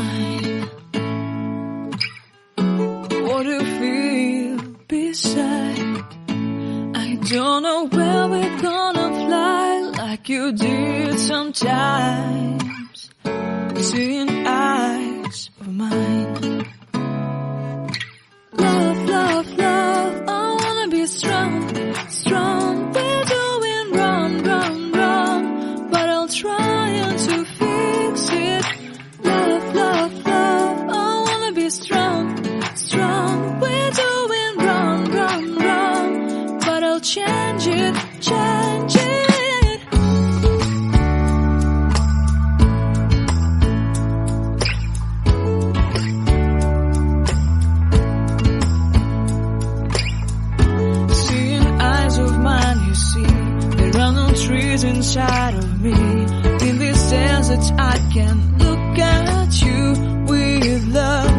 mine. What do you feel beside? I don't know where we're gonna fly like you did sometimes. Seeing eyes of mine. Love, love, love, I wanna be strong, strong. We're doing wrong, wrong, wrong, but I'll try to fix it. Love, love, love, I wanna be strong, strong. We're doing wrong, wrong, wrong, but I'll change it, change it. Trees inside of me. In this desert I can look at you with love.